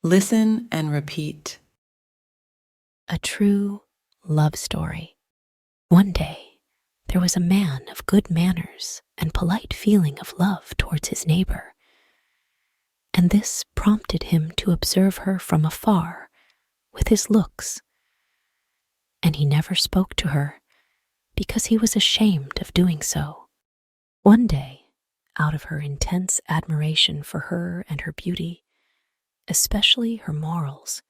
Listen and repeat. A true love story. One day, there was a man of good manners and polite feeling of love towards his neighbor, and this prompted him to observe her from afar with his looks, and he never spoke to her because he was ashamed of doing so. One day, out of her intense admiration for her and her beauty, especially her morals,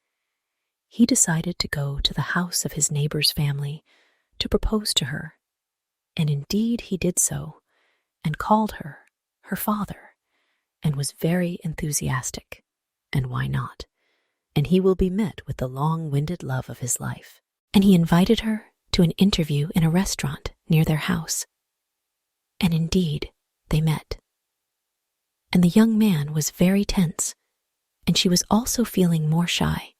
he decided to go to the house of his neighbor's family to propose to her, and indeed he did so, and called her her father, and was very enthusiastic, and why not? And he will be met with the long-winded love of his life. And he invited her to an interview in a restaurant near their house. And indeed, they met. And the young man was very tense, and she was also feeling more shy.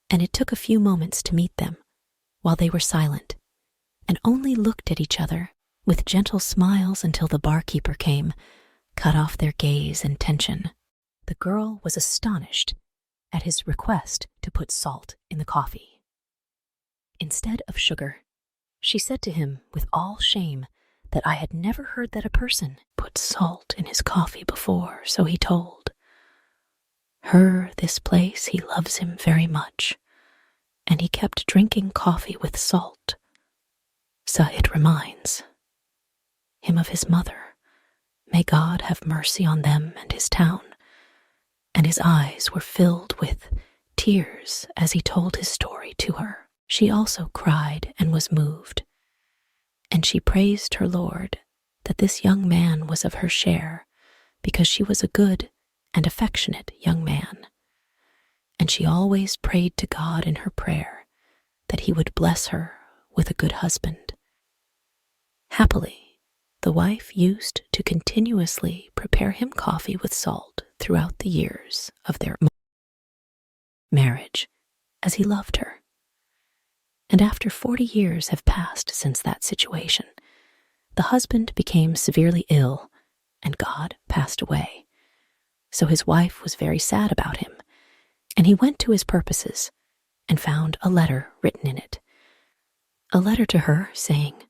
And it took a few moments to meet them, while they were silent, and only looked at each other with gentle smiles until the barkeeper came, cut off their gaze and tension. The girl was astonished at his request to put salt in the coffee instead of sugar. She said to him with all shame that I had never heard that a person put salt in his coffee before, so he told her this place he loves him very much, and he kept drinking coffee with salt. So it reminds him of his mother. May God have mercy on them and his town. And his eyes were filled with tears as he told his story to her. She also cried and was moved, and she praised her Lord that this young man was of her share, because she was a good and affectionate young man. And she always prayed to God in her prayer that he would bless her with a good husband. Happily, the wife used to continuously prepare him coffee with salt throughout the years of their marriage, as he loved her. And after 40 years have passed since that situation, the husband became severely ill, and God passed away. So his wife was very sad about him, and he went to his purposes and found a letter written in it. A letter to her saying,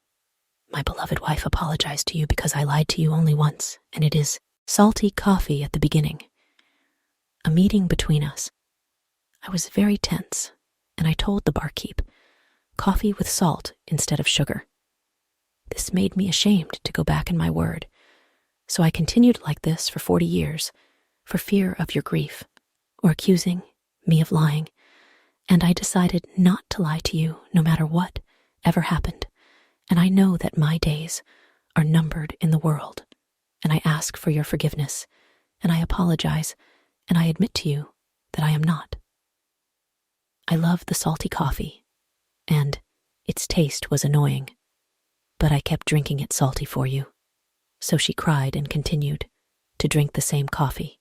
"My beloved wife apologized to you because I lied to you only once, and it is salty coffee at the beginning. A meeting between us. I was very tense, and I told the barkeep, coffee with salt instead of sugar. This made me ashamed to go back in my word, so I continued like this for 40 years, for fear of your grief, or accusing me of lying, and I decided not to lie to you no matter what ever happened, and I know that my days are numbered in the world, and I ask for your forgiveness, and I apologize, and I admit to you that I am not. I love the salty coffee, and its taste was annoying, but I kept drinking it salty for you." So she cried and continued to drink the same coffee.